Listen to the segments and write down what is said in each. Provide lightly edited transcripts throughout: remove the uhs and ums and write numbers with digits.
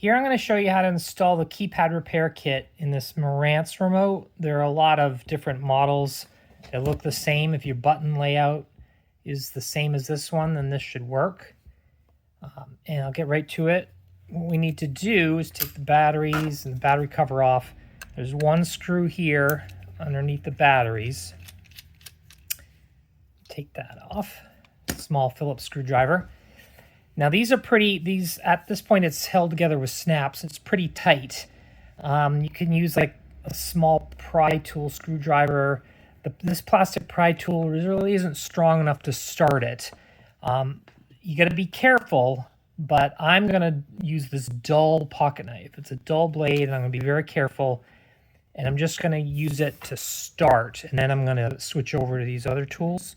Here I'm going to show you how to install the keypad repair kit in this Marantz Remote. There are a lot of different models that look the same. If your button layout is the same as this one, then this should work. And I'll get right to it. What we need to do is take the batteries and the battery cover off. There's one screw here underneath the batteries. Take that off. Small Phillips screwdriver. Now these are at this point it's held together with snaps. It's pretty tight. You can use like a small pry tool screwdriver. This plastic pry tool really isn't strong enough to start it. You got to be careful, but I'm going to use this dull pocket knife. It's a dull blade, and I'm going to be very careful. And I'm just going to use it to start, and then I'm going to switch over to these other tools.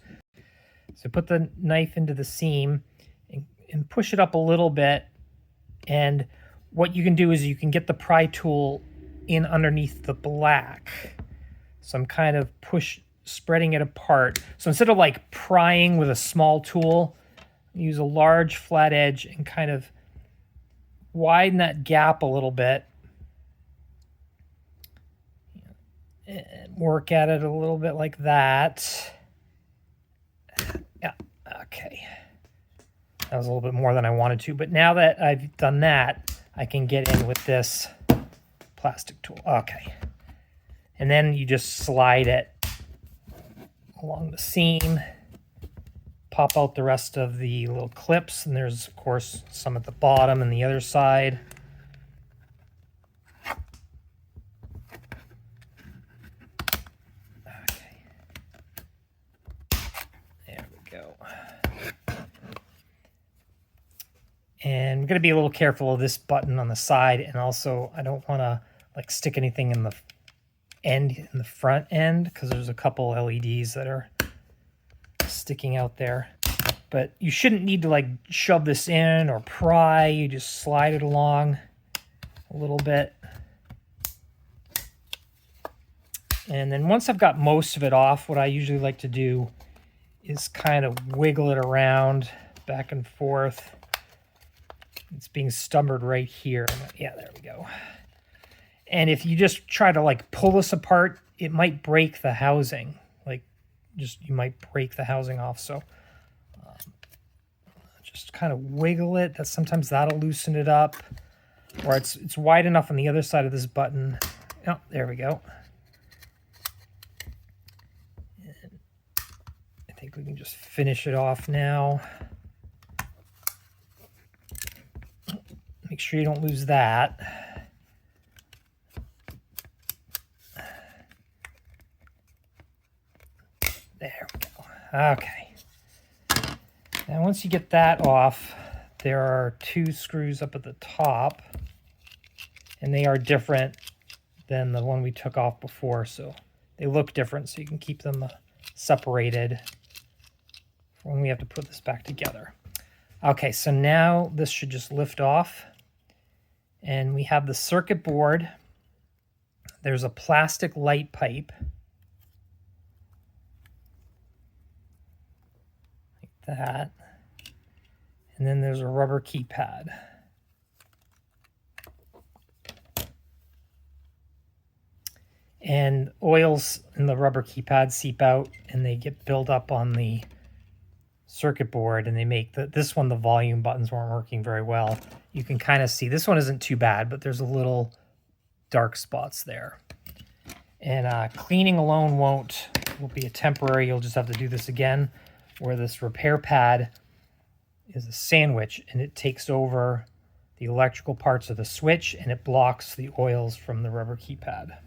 So put the knife into the seam and push it up a little bit. And what you can do is you can get the pry tool in underneath the black. So I'm kind of spreading it apart. So instead of like prying with a small tool, use a large flat edge and kind of widen that gap a little bit. And work at it a little bit like that. Yeah, okay. That was a little bit more than I wanted to, but now that I've done that, I can get in with this plastic tool. Okay. And then you just slide it along the seam, pop out the rest of the little clips, and there's, of course, some at the bottom and the other side. Okay. There we go. And I'm going to be a little careful of this button on the side, and also I don't want to like stick anything in the front end, because there's a couple LEDs that are sticking out there. But you shouldn't need to like shove this in or pry. You just slide it along a little bit. And then once I've got most of it off, what I usually like to do is kind of wiggle it around back and forth. It's being stubborn right here. Yeah, there we go. And if you just try to like pull this apart, it might break the housing. You might break the housing off. So just kind of wiggle it. Sometimes that'll loosen it up. Or it's wide enough on the other side of this button. Oh, there we go. And I think we can just finish it off now. Make sure you don't lose that. There we go. Okay. Now once you get that off, there are two screws up at the top, and they are different than the one we took off before, so they look different, so you can keep them separated for when we have to put this back together. Okay, so now this should just lift off. And we have the circuit board. There's a plastic light pipe. Like that. And then there's a rubber keypad. And oils in the rubber keypad seep out and they get built up on the circuit board, and they make this one, the volume buttons weren't working very well. You can kind of see this one isn't too bad, but there's a little dark spots there. And cleaning alone will be a temporary. You'll just have to do this again, where this repair pad is a sandwich, and it takes over the electrical parts of the switch, and it blocks the oils from the rubber keypad.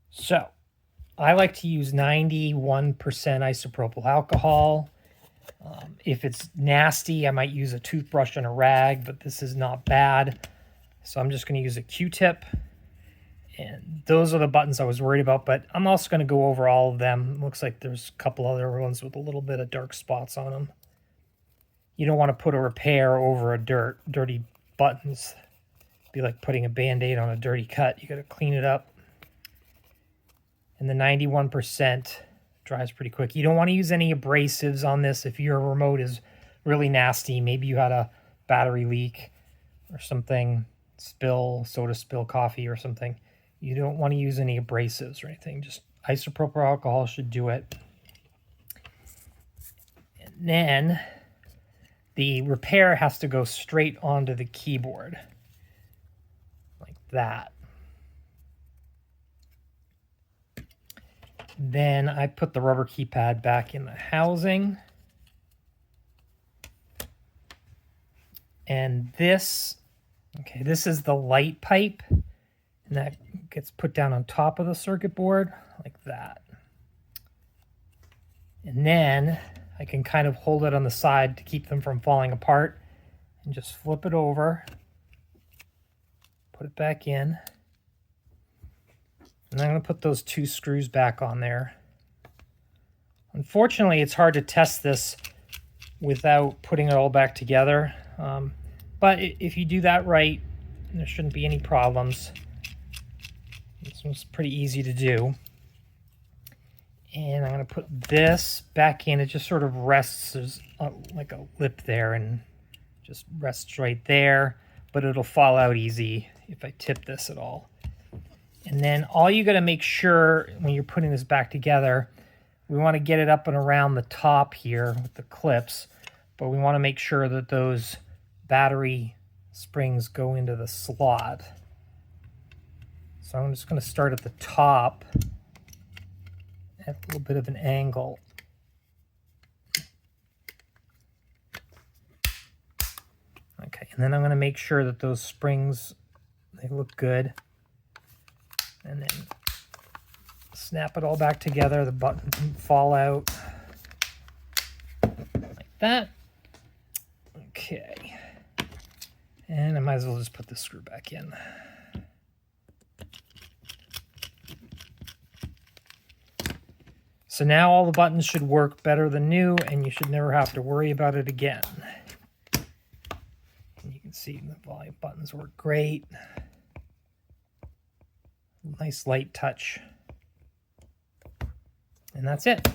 So I like to use 91% isopropyl alcohol. If it's nasty, I might use a toothbrush and a rag, but this is not bad. So I'm just going to use a Q-tip. And those are the buttons I was worried about, but I'm also going to go over all of them. It looks like there's a couple other ones with a little bit of dark spots on them. You don't want to put a repair over a dirty buttons. It'd be like putting a Band-Aid on a dirty cut. You got to clean it up. And the 91% dries pretty quick. You don't want to use any abrasives on this. If your remote is really nasty, maybe you had a battery leak, or something, soda spill coffee or something, you don't want to use any abrasives or anything. Just isopropyl alcohol should do it. And then the repair has to go straight onto the keyboard, like that. Then I put the rubber keypad back in the housing. And this is the light pipe, and that gets put down on top of the circuit board like that. And then I can kind of hold it on the side to keep them from falling apart, and just flip it over, put it back in. And I'm going to put those 2 screws back on there. Unfortunately, it's hard to test this without putting it all back together. But if you do that right, there shouldn't be any problems. This one's pretty easy to do. And I'm going to put this back in. It just sort of rests, there's like a lip there, and just rests right there. But it'll fall out easy if I tip this at all. And then all you got to make sure when you're putting this back together, we want to get it up and around the top here with the clips, but we want to make sure that those battery springs go into the slot. So I'm just going to start at the top at a little bit of an angle. Okay, and then I'm going to make sure that those springs, they look good. And then snap it all back together. The button didn't fall out. Like that. Okay. And I might as well just put this screw back in. So now all the buttons should work better than new, and you should never have to worry about it again. And you can see the volume buttons work great. Nice light touch. And that's it.